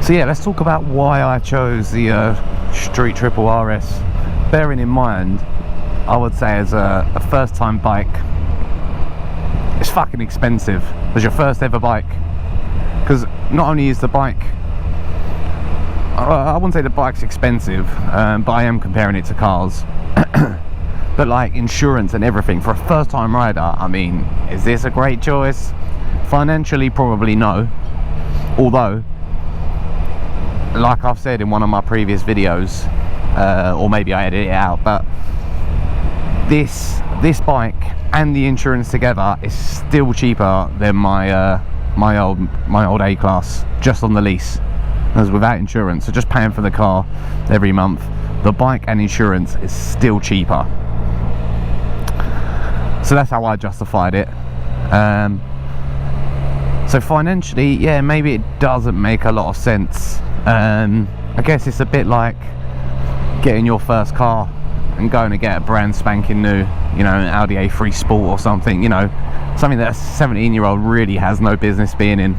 So yeah, let's talk about why I chose the Street Triple RS. Bearing in mind, I would say as a first time bike, it's fucking expensive as your first ever bike. Because not only is the bike, I wouldn't say the bike's expensive, but I am comparing it to cars. But like insurance and everything, for a first time rider, I mean, is this a great choice? Financially, probably no. Although, like I've said in one of my previous videos, or maybe I edit it out, but this bike and the insurance together is still cheaper than my old A-Class, just on the lease, as without insurance. So just paying for the car every month, the bike and insurance is still cheaper. So that's how I justified it. So financially, yeah, maybe it doesn't make a lot of sense. I guess it's a bit like getting your first car and going to get a brand spanking new, you know, an Audi A3 Sport or something, you know, something that a 17-year-old really has no business being in.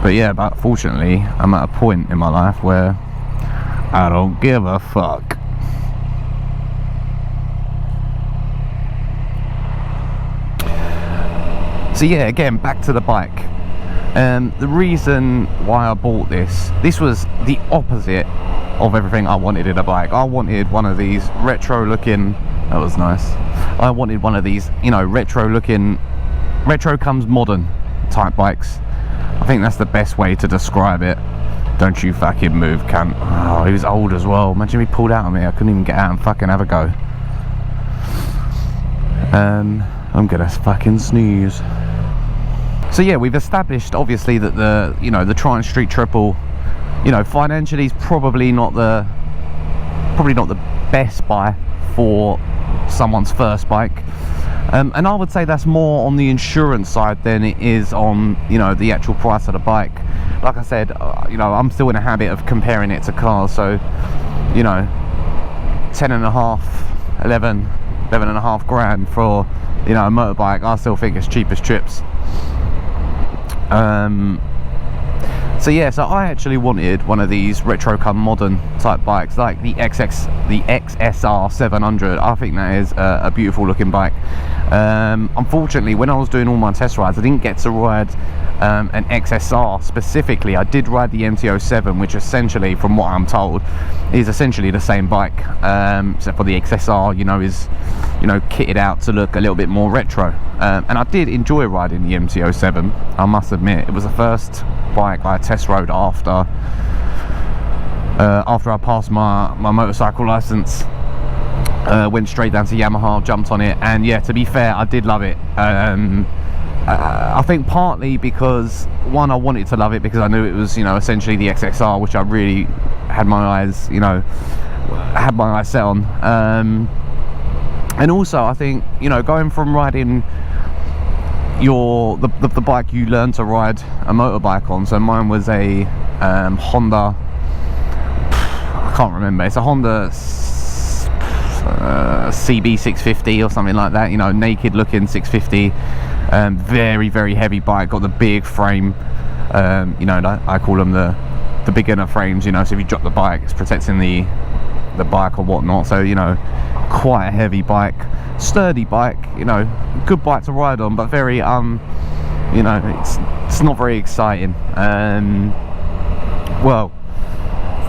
But yeah, but fortunately, I'm at a point in my life where I don't give a fuck. So yeah, again, back to the bike. The reason why I bought this was the opposite of everything I wanted in a bike. I wanted one of these retro looking, that was nice, I wanted one of these, you know, retro looking, retro comes modern type bikes. I think that's the best way to describe it. Don't you fucking move, cunt. Oh, he was old as well. Imagine if he pulled out on me, I couldn't even get out and fucking have a go. I'm gonna fucking sneeze. So yeah, we've established obviously that the, you know, the Triumph Street Triple, you know, financially is probably not the best buy for someone's first bike, and I would say that's more on the insurance side than it is on, you know, the actual price of the bike. Like I said, you know, I'm still in a habit of comparing it to cars, so, you know, 11 and a half grand for, you know, a motorbike, I still think it's cheap as chips. So yeah, so I actually wanted one of these retro come modern type bikes, like the XXR 700. I think that is a beautiful looking bike. Unfortunately, when I was doing all my test rides, I didn't get to ride an XSR specifically. I did ride the MT-07, which essentially, from what I'm told, is essentially the same bike, except for the XSR, you know, is, you know, kitted out to look a little bit more retro. And I did enjoy riding the MT-07, I must admit. It was the first bike I test rode after I passed my motorcycle license. Went straight down to Yamaha, jumped on it, and yeah, to be fair, I did love it. I think partly because, one, I wanted to love it because I knew it was, you know, essentially the XXR, which I really had my eyes, you know, set on. And also, I think, you know, going from riding the bike you learn to ride a motorbike on, so mine was a Honda, I can't remember, it's a Honda CB650 or something like that, you know, naked looking 650, very, very heavy bike, got the big frame, you know, I call them the beginner frames, you know, so if you drop the bike, it's protecting the bike or whatnot. So, you know, quite a heavy bike, sturdy bike, you know, good bike to ride on, but very you know, it's not very exciting. Well,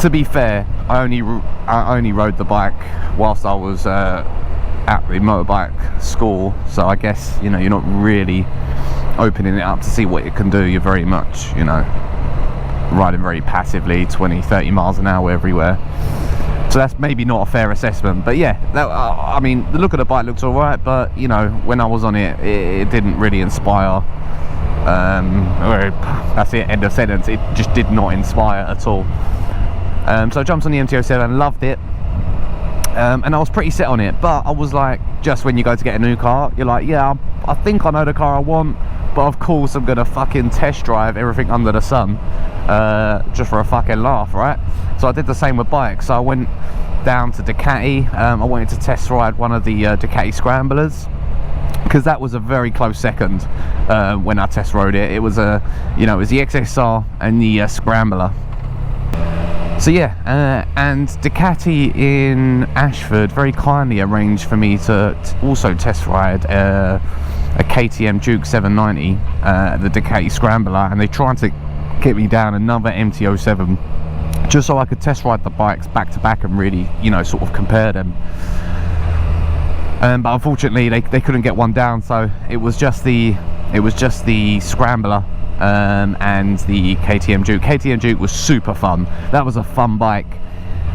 to be fair, I only rode the bike whilst I was at the motorbike school, so I guess, you know, you're not really opening it up to see what it can do. You're very much, you know, riding very passively, 20-30 miles an hour everywhere. So that's maybe not a fair assessment, but yeah, I mean, the look of the bike looks alright, but, you know, when I was on it, it didn't really inspire. That's it, end of sentence. It just did not inspire at all. So I jumped on the MT-07, loved it, and I was pretty set on it, but I was like, just when you go to get a new car, you're like, yeah, I think I know the car I want, but of course I'm gonna fucking test drive everything under the sun, just for a fucking laugh, right? So I did the same with bikes. So I went down to Ducati. I wanted to test ride one of the Ducati Scramblers, because that was a very close second when I test rode it. It was it was the XXR and the Scrambler. So yeah, and Ducati in Ashford very kindly arranged for me to also test ride a KTM Duke 790, the Ducati Scrambler, and they tried to get me down another MT-07 just so I could test ride the bikes back to back and really, sort of compare them. But unfortunately they couldn't get one down, so it was just the Scrambler and the KTM Duke. KTM Duke was super fun. That was a fun bike.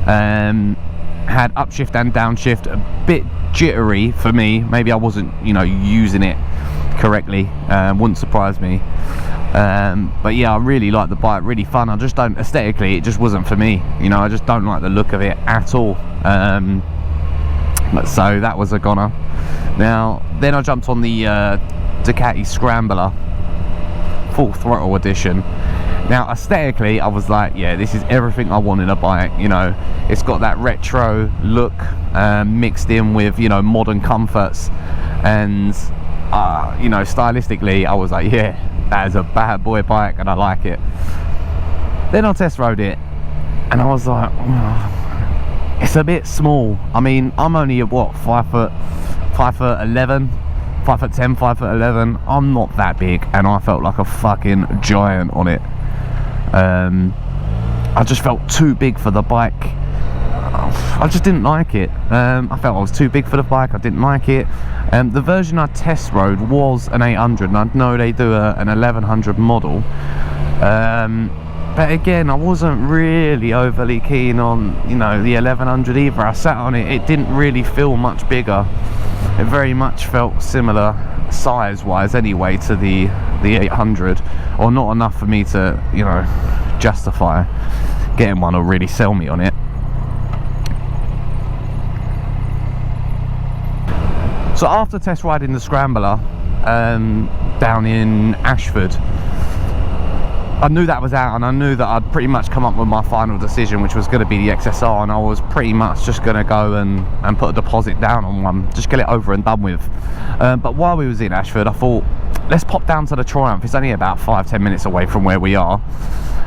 Had upshift and downshift, a bit jittery for me. Maybe I wasn't, using it correctly. Wouldn't surprise me. But yeah, I really like the bike. Really fun. I just don't, aesthetically, it just wasn't for me. I just don't like the look of it at all. So that was a goner. Now, then I jumped on the Ducati Scrambler full throttle edition. Now aesthetically I was like, yeah, this is everything I want in a bike. It's got that retro look mixed in with modern comforts, and stylistically I was like, yeah, that is a bad boy bike and I like it. Then I test rode it and I was like, oh, it's a bit small. I mean, I'm only at what, 5'11", 5'10", 5'11". I'm not that big, and I felt like a fucking giant on it. I just felt too big for the bike. I just didn't like it. I felt I was too big for the bike. I didn't like it. The version I test rode was an 800, and I know they do an 1100 model. But again, I wasn't really overly keen on, the 1100 either. I sat on it, it didn't really feel much bigger. It very much felt similar size-wise anyway to the 800, or not enough for me to, justify getting one or really sell me on it. So after test riding the Scrambler down in Ashford, I knew that was out, and I knew that I'd pretty much come up with my final decision, which was going to be the XSR, and I was pretty much just going to go and put a deposit down on one, just get it over and done with. But while we was in Ashford, I thought, let's pop down to the Triumph. It's only about 5-10 minutes away from where we are.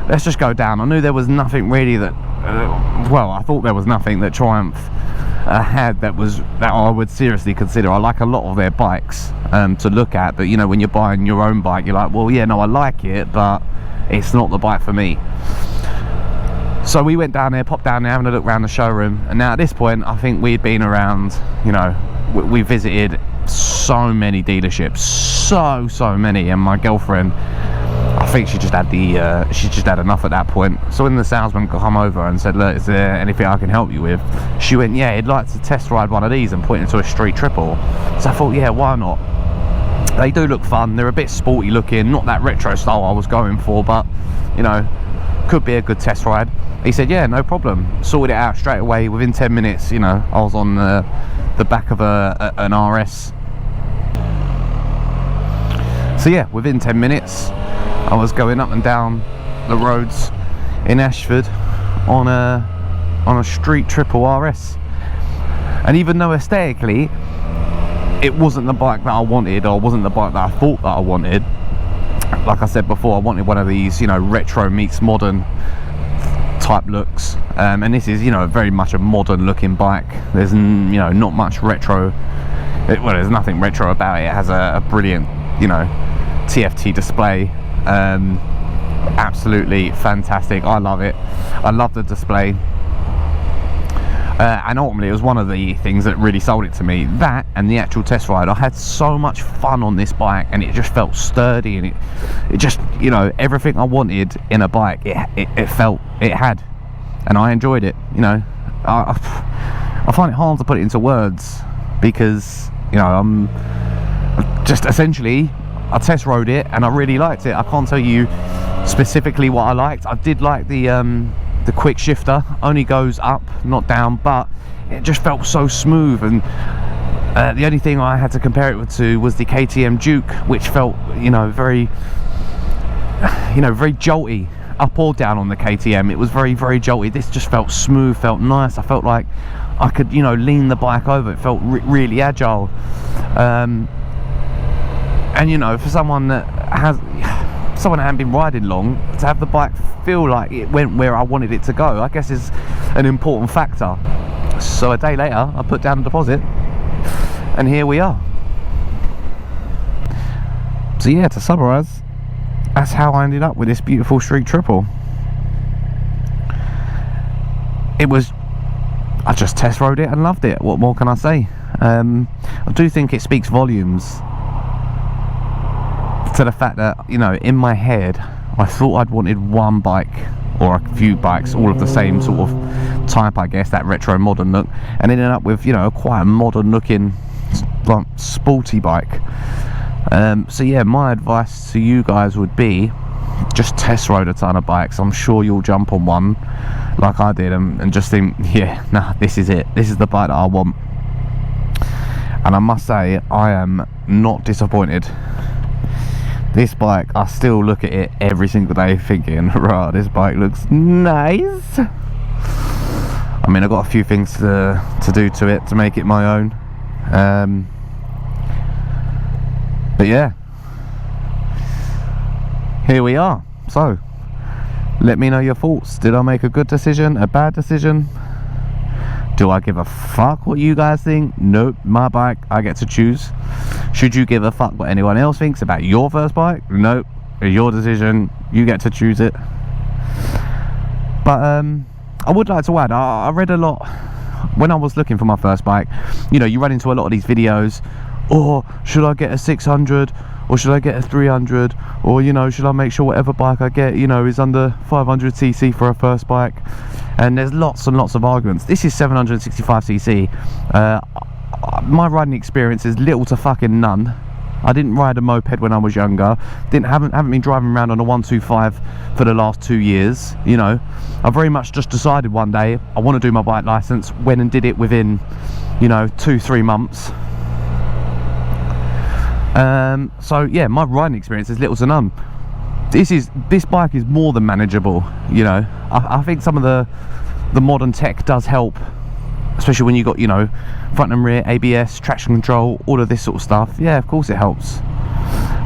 Let's just go down. I knew there was nothing really that, I thought there was nothing that Triumph had that I would seriously consider. I like a lot of their bikes to look at, but when you're buying your own bike, you're like, well, yeah, no, I like it, but it's not the bike for me. So we went down there, popped down there, having a look around the showroom, and now at this point I think we'd been around, we visited so many dealerships, so many, and my girlfriend, I think she just had enough at that point. So when the salesman come over and said, look, is there anything I can help you with, she went, yeah, he'd like to test ride one of these, and pointed to a street triple. So I thought, yeah, why not? They do look fun. They're a bit sporty looking, not that retro style I was going for, but could be a good test ride. He said, yeah, no problem. Sorted it out straight away. Within 10 minutes, I was on the back of an RS. So yeah, within 10 minutes I was going up and down the roads in Ashford on a street triple RS. And even though aesthetically it wasn't the bike that I wanted, or wasn't the bike that I thought that I wanted, like I said before, I wanted one of these, retro meets modern type looks, and this is, very much a modern looking bike. There's, not much retro. Well, there's nothing retro about it. It has a brilliant, TFT display. Absolutely fantastic. I love it. I love the display. And ultimately it was one of the things that really sold it to me, that and the actual test ride. I had so much fun on this bike, and it just felt sturdy, and it just, everything I wanted in a bike, it felt it had, and I enjoyed it. I find it hard to put it into words, because I'm just essentially, I test rode it and I really liked it. I can't tell you specifically what I liked. I did like the quick shifter. Only goes up, not down, but it just felt so smooth. And the only thing I had to compare it to was the KTM Duke, which felt, very jolty, up or down on the KTM. It was very jolty. This just felt smooth, felt nice. I felt like I could, lean the bike over. It felt really agile. And you know, for someone that hadn't been riding long, to have the bike feel like it went where I wanted it to go, I guess is an important factor. So a day later, I put down a deposit, and here we are. So yeah, to summarise, that's how I ended up with this beautiful Street Triple. I just test rode it and loved it. What more can I say? I do think it speaks volumes to the fact that, you know, in my head I thought I'd wanted one bike or a few bikes all of the same sort of type, I guess, that retro modern look, and ended up with, you know, quite a modern looking like sporty bike. So yeah, my advice to you guys would be just test ride a ton of bikes. I'm sure you'll jump on one like I did and just think, yeah, nah, this is it, this is the bike that I want. And I must say, I am not disappointed. This bike, I still look at it every single day thinking, right, this bike looks nice. I mean, I've got a few things to do to it to make it my own. But yeah, here we are. So let me know your thoughts. Did I make a good decision, a bad decision? Do I give a fuck what you guys think? Nope, my bike, I get to choose. Should you give a fuck what anyone else thinks about your first bike? Nope, it's your decision, you get to choose it. But I would like to add, I read a lot when I was looking for my first bike. You know, you run into a lot of these videos, or should I get a 600, or should I get a 300, or, you know, should I make sure whatever bike I get, you know, is under 500cc for a first bike? And there's lots and lots of arguments. This is 765cc. My riding experience is little to fucking none. I didn't ride a moped when I was younger. Haven't been driving around on a 125 for the last 2 years. You know, I very much just decided one day I want to do my bike license. Went and did it within, you know, 2-3 months. So yeah, my riding experience is little to none. This bike is more than manageable. You know, I think some of the modern tech does help, especially when you got, you know, front and rear ABS, traction control, all of this sort of stuff. Yeah, of course it helps.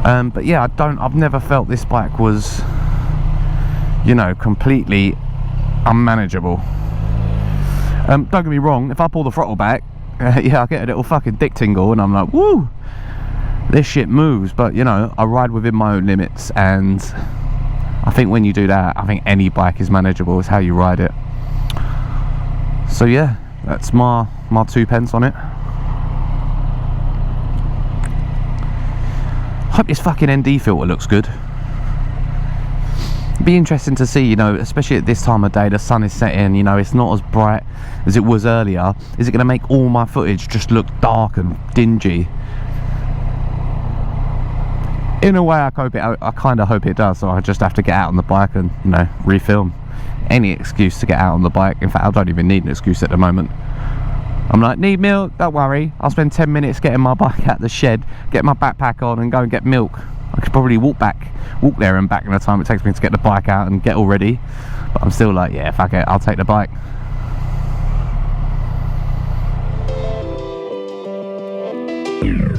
But yeah, I've never felt this bike was, you know, completely unmanageable. Don't get me wrong, if I pull the throttle back, yeah, I get a little fucking dick tingle and I'm like, woo, this shit moves. But, you know, I ride within my own limits, and I think when you do that, I think any bike is manageable. It's how you ride it. So yeah, that's my 2 pence on it. Hope this fucking ND filter looks good. Be interesting to see, you know, especially at this time of day, the sun is setting, you know, it's not as bright as it was earlier. Is it going to make all my footage just look dark and dingy? In a way, I kind of hope it does. So I just have to get out on the bike and, you know, refilm. Any excuse to get out on the bike. In fact, I don't even need an excuse at the moment. I'm like, need milk? Don't worry, I'll spend 10 minutes getting my bike out the shed, get my backpack on and go and get milk. I could probably walk there and back in the time it takes me to get the bike out and get all ready. But I'm still like, yeah, fuck it, I'll take the bike. Yeah.